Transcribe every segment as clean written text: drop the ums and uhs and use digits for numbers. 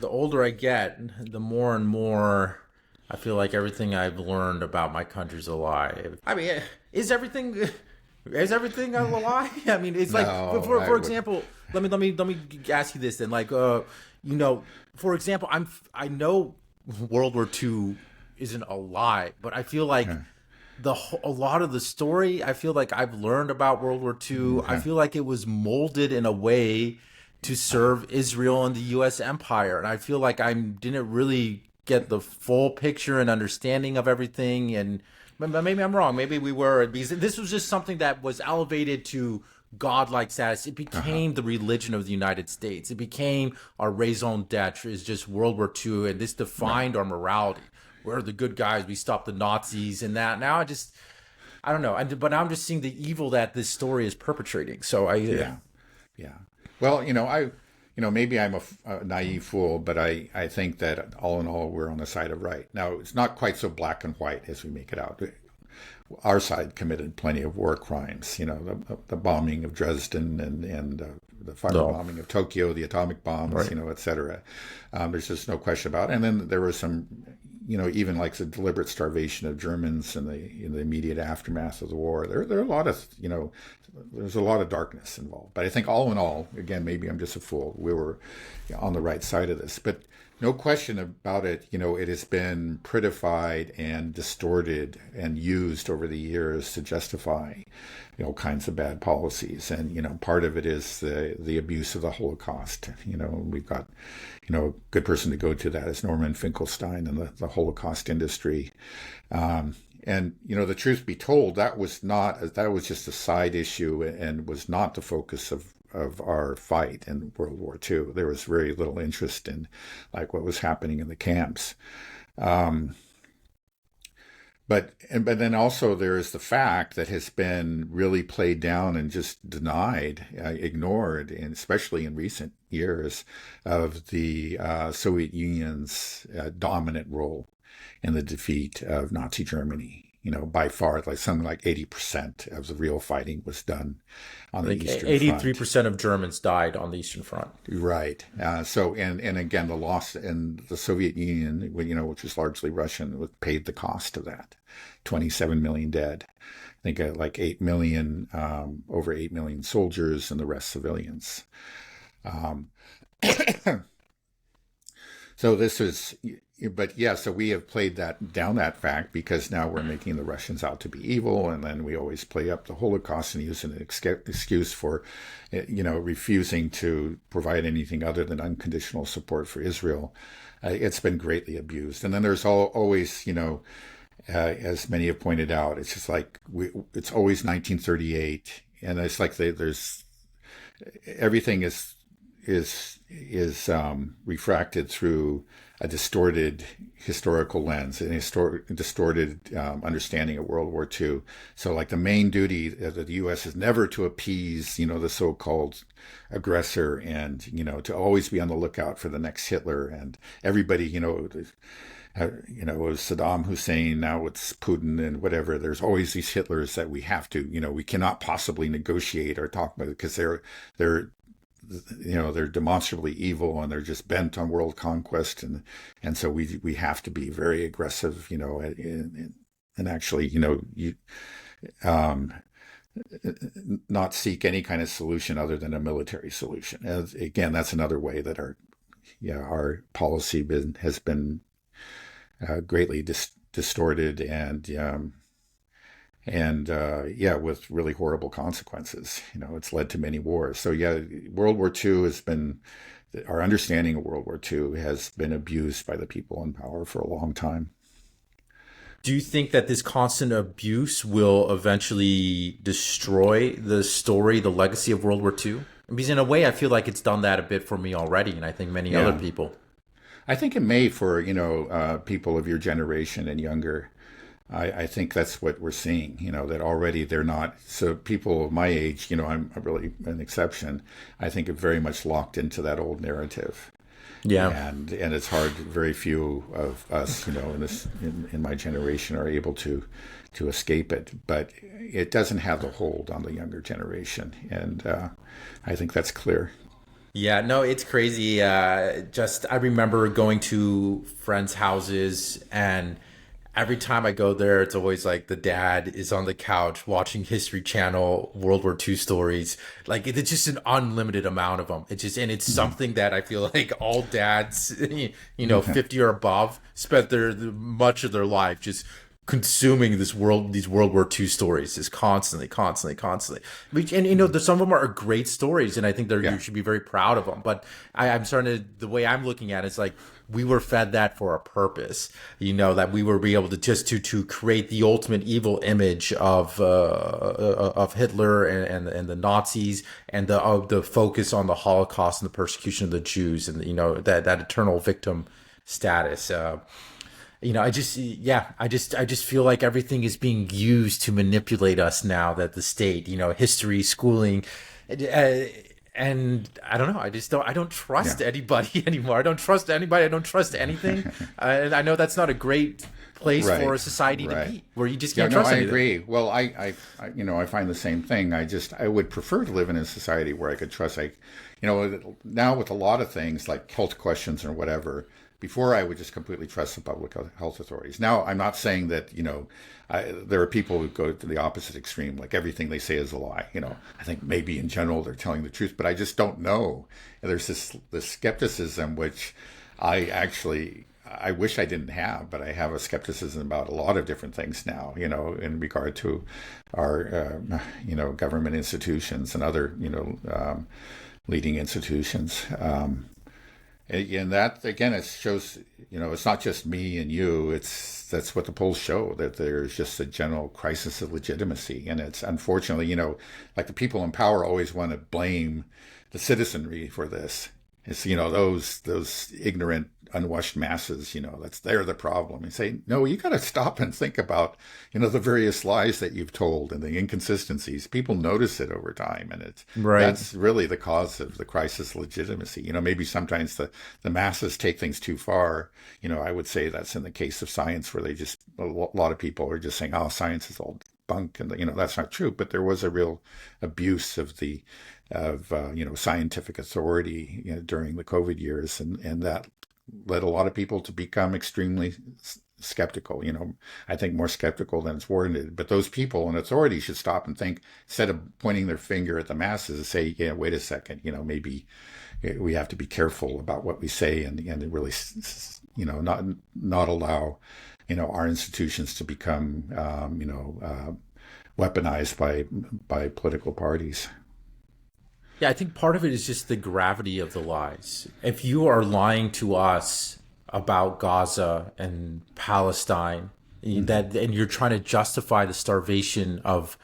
the older I get, the more and more I feel like everything I've learned about my country's a lie. I mean, is everything is everything a lie? I mean, it's like No, I for would. example, let me ask you this then. Like, you know, for example, I know World War II isn't a lie, but I feel like a lot of the story I feel like I've learned about World War II. I Okay. feel like it was molded in a way to serve Israel and the U.S. empire, and I feel like I didn't really get the full picture and understanding of everything. And maybe I'm wrong. Maybe we were, because this was just something that was elevated to godlike status. It Uh-huh. became the religion of the United States. It became our raison d'etre is just World War II, and this Right. defined our morality. We're the good guys. We stopped the Nazis and that. Now I don't know. But now I'm just seeing the evil that this story is perpetrating. So Yeah. Yeah. Well, maybe I'm a naive fool, but I think that all in all, we're on the side of right. Now, it's not quite so black and white as we make it out. Our side committed plenty of war crimes, the bombing of Dresden and the no, firebombing of Tokyo, the atomic bombs, right. et cetera. There's just no question about it. And then there was some, even like the deliberate starvation of Germans in the immediate aftermath of the war. There are a lot of, there's a lot of darkness involved. But I think all in all, again, maybe I'm just a fool. We were on the right side of this. But no question about it, it has been prettified and distorted and used over the years to justify, kinds of bad policies. And, part of it is the abuse of the Holocaust. We've got, a good person to go to that is Norman Finkelstein and the Holocaust industry. And the truth be told, that was just a side issue and was not the focus of our fight in World War II. There was very little interest in like what was happening in the camps. Um, but then also there is the fact that has been really played down and just denied, ignored, and especially in recent years, of the Soviet Union's dominant role in the defeat of Nazi Germany. By far, like something like 80% of the real fighting was done on the Like Eastern Front. 83% of Germans died on the Eastern Front. Right. And again, the loss in the Soviet Union, which was largely Russian, paid the cost of that. 27 million dead. I think like 8 million, over 8 million soldiers, and the rest civilians. Um, so this is, but yeah, so we have played that down that fact because now we're making the Russians out to be evil, and then we always play up the Holocaust and use an excuse for, refusing to provide anything other than unconditional support for Israel. It's been greatly abused, and then there's always, as many have pointed out, it's just like it's always 1938, and it's like there's everything is refracted through a distorted historical lens, and a distorted understanding of World War II. So, like the main duty of the U.S. is never to appease, the so-called aggressor, and to always be on the lookout for the next Hitler, and everybody, it was Saddam Hussein, now it's Putin and whatever. There's always these Hitlers that we have to, we cannot possibly negotiate or talk about because they're demonstrably evil and they're just bent on world conquest, and so we have to be very aggressive, and actually, um, not seek any kind of solution other than a military solution. Again, that's another way that our policy has been greatly distorted and yeah, with really horrible consequences. It's led to many wars. So yeah, World War II has been our understanding of World War II has been abused by the people in power for a long time. Do you think that this constant abuse will eventually destroy the story, the legacy of World War II? Because in a way, I feel like it's done that a bit for me already, and I think many other Yeah, people. I think it may for people of your generation and younger. I think that's what we're seeing, that already they're not. So people of my age, I'm really an exception. I think are very much locked into that old narrative. Yeah. And it's hard. Very few of us, in my generation, are able to escape it. But it doesn't have the hold on the younger generation, and I think that's clear. Yeah, no, it's crazy. Just I remember going to friends' houses, and every time I go there, it's always like the dad is on the couch watching History Channel World War II stories. Like it's just an unlimited amount of them. It's just and it's something that I feel like all dads, 50 or above, spent their much of their life just consuming these World War II stories is constantly. And some of them are great stories, and I think Yeah. you should be very proud of them. But I'm starting to the way I'm looking at it is like we were fed that for a purpose. That we were be able to just to create the ultimate evil image of Hitler and the Nazis and the focus on the Holocaust and the persecution of the Jews and that eternal victim status. I just feel like everything is being used to manipulate us now that the state, history, schooling, and I don't know. I don't Yeah. trust anybody anymore. I don't trust anybody. I don't trust anything. And I know that's not a great place for Right. a society to Right. be, where you just Yeah, can't no, trust I anything. agree. Well, I find the same thing. I would prefer to live in a society where I could trust, now with a lot of things like health questions or whatever, before I would just completely trust the public health authorities. Now, I'm not saying that, there are people who go to the opposite extreme, like everything they say is a lie. I think maybe in general they're telling the truth, but I just don't know. And there's this skepticism, which I wish I didn't have, but I have a skepticism about a lot of different things now, in regard to our, government institutions and other, leading institutions. And that, again, it shows, it's not just me and you, that's what the polls show, that there's just a general crisis of legitimacy. And it's unfortunately, like the people in power always want to blame the citizenry for this. It's those ignorant, unwashed masses. They're the problem. And say, no, you got to stop and think about the various lies that you've told and the inconsistencies. People notice it over time, and Right. that's really the cause of the crisis of legitimacy. Maybe sometimes the masses take things too far. I would say that's in the case of science, where a lot of people are just saying, oh, science is all bunk, and that's not true. But there was a real abuse of scientific authority during the COVID years, and that led a lot of people to become extremely skeptical. I think more skeptical than it's warranted. But those people in authority should stop and think, instead of pointing their finger at the masses, and say, yeah, wait a second, maybe we have to be careful about what we say, and really, not allow our institutions to become weaponized by political parties. Yeah, I think part of it is just the gravity of the lies. If you are lying to us about Gaza and Palestine, Mm-hmm. and you're trying to justify the starvation of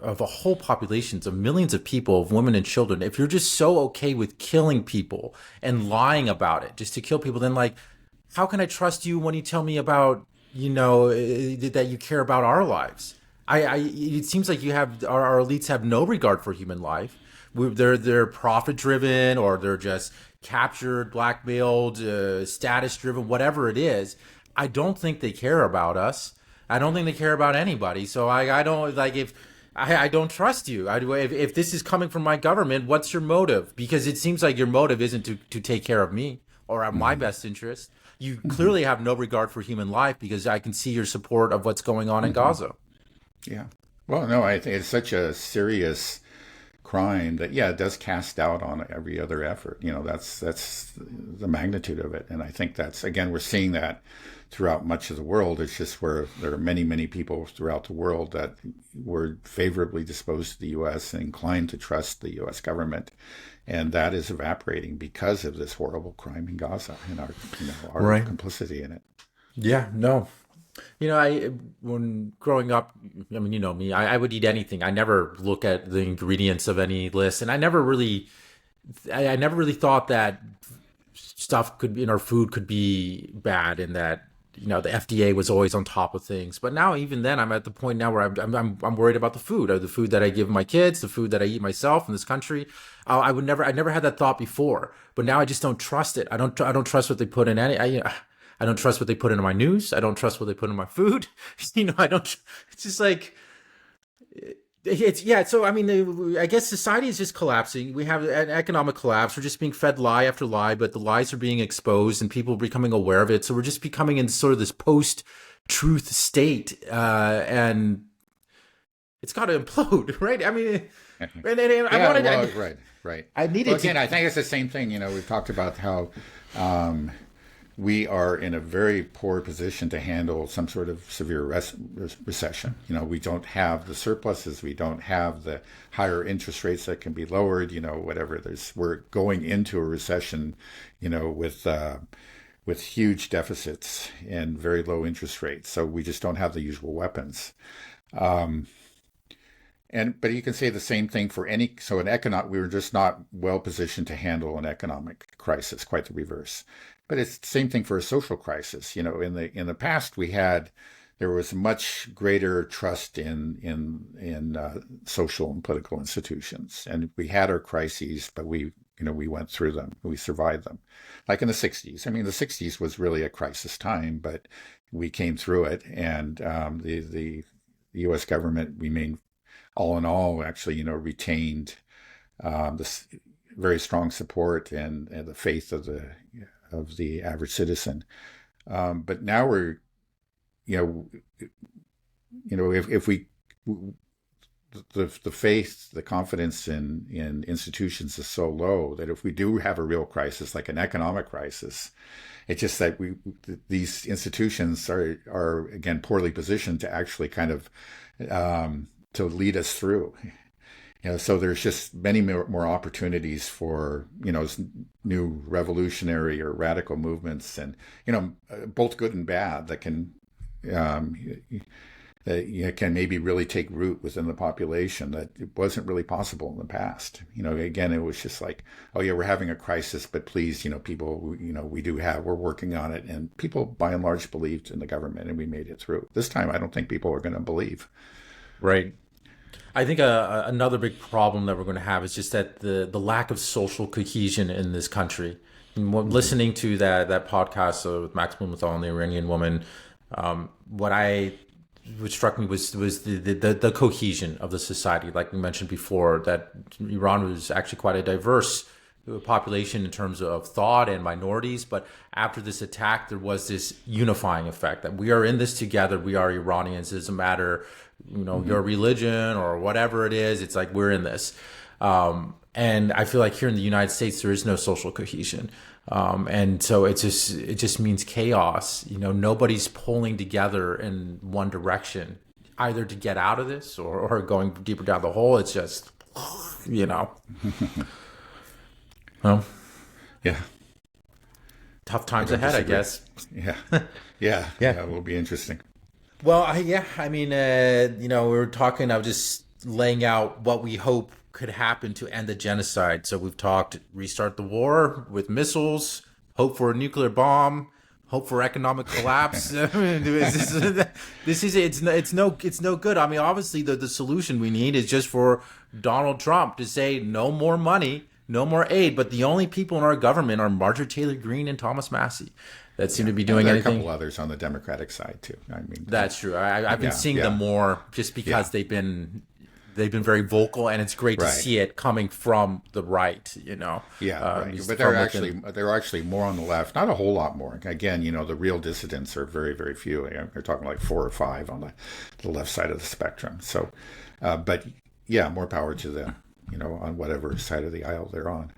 a whole populations of millions of people, of women and children, if you're just so okay with killing people and lying about it just to kill people, then like, how can I trust you when you tell me about that you care about our lives? It seems like our elites have no regard for human life. They're profit driven, or they're just captured, blackmailed, status driven, whatever it is. I don't think they care about us. I don't think they care about anybody. So I don't like if I don't trust you. If this is coming from my government, what's your motive? Because it seems like your motive isn't to take care of me or have my Mm-hmm. best interest. You Mm-hmm. clearly have no regard for human life, because I can see your support of what's going on in Mm-hmm. Gaza. Yeah. Well, no, I think it's such a serious crime that, yeah, it does cast doubt on every other effort. That's the magnitude of it. And I think that's, again, we're seeing that throughout much of the world. It's just where there are many people throughout the world that were favorably disposed to the U.S. and inclined to trust the U.S. government. And that is evaporating because of this horrible crime in Gaza and our Right. complicity in it. Yeah. No. I when growing up, I mean, you know me, I would eat anything. I never look at the ingredients of any list, and I never really thought that stuff could in our food could be bad, and that the FDA was always on top of things. But now, even then, I'm at the point now where I'm worried about the food that I give my kids, the food that I eat myself in this country. I never had that thought before, but now I just don't trust it. I don't trust what they put in any. I don't trust what they put into my news. I don't trust what they put in my food. I don't. It's just like It's yeah. So I mean, I guess society is just collapsing. We have an economic collapse. We're just being fed lie after lie, but the lies are being exposed, and people are becoming aware of it. So we're just becoming in sort of this post-truth state, and it's got to implode, right? I mean, and I Yeah, wanted, well, right, right. I Well, needed again, to. I think it's the same thing. We've talked about how we are in a very poor position to handle some sort of severe recession. We don't have the surpluses, we don't have the higher interest rates that can be lowered. Whatever. We're going into a recession, with huge deficits and very low interest rates. So we just don't have the usual weapons. Um, but you can say the same thing for we were just not well positioned to handle an economic crisis, quite the reverse. But it's the same thing for a social crisis. In the past there was much greater trust in social and political institutions, and we had our crises, but we went through them, we survived them. Like in the '60s. I mean, the '60s was really a crisis time, but we came through it, and the U.S. government remained, all in all, actually, retained this very strong support and the faith of the average citizen. But now we're, you if we, the faith, the confidence in institutions is so low that if we do have a real crisis, like an economic crisis, it's just that these institutions are again poorly positioned to actually kind of to lead us through. So there's just many more opportunities for new revolutionary or radical movements, and both good and bad, that um, can maybe really take root within the population, that it wasn't really possible in the past. Again, it was just like, oh yeah, we're having a crisis, but please, people, we're working on it, and people by and large believed in the government, and we made it through. This time, I don't think people are going to believe. Right. I think another big problem that we're going to have is just that the lack of social cohesion in this country. And listening to that podcast with Max Blumenthal and the Iranian woman, what struck me was the cohesion of the society. Like we mentioned before, that Iran was actually quite a diverse population in terms of thought and minorities, but after this attack, there was this unifying effect that we are in this together. We are Iranians. It doesn't matter, your religion or whatever it is. It's like we're in this. And I feel like here in the United States, there is no social cohesion. And so it just means chaos. Nobody's pulling together in one direction, either to get out of this or going deeper down the hole. It's just, well, Yeah. tough times ahead, I guess. Yeah. Yeah. Yeah. It will be interesting. Well, I mean, we were talking, I was just laying out what we hope could happen to end the genocide. So we've talked restart the war with missiles, hope for a nuclear bomb, hope for economic collapse. It's no good. I mean, obviously the solution we need is just for Donald Trump to say no more money, no more aid. But the only people in our government are Marjorie Taylor Greene and Thomas Massey that seem to be doing there are anything. a couple others on the Democratic side too. I mean, That's true. I've been seeing them more just because they've been very vocal, and it's great to see it coming from the right. Yeah, right. But they're actually more on the left. Not a whole lot more. Again, the real dissidents are very, very few. They're talking like 4 or 5 on the left side of the spectrum. So, but yeah, more power to them. On whatever side of the aisle they're on.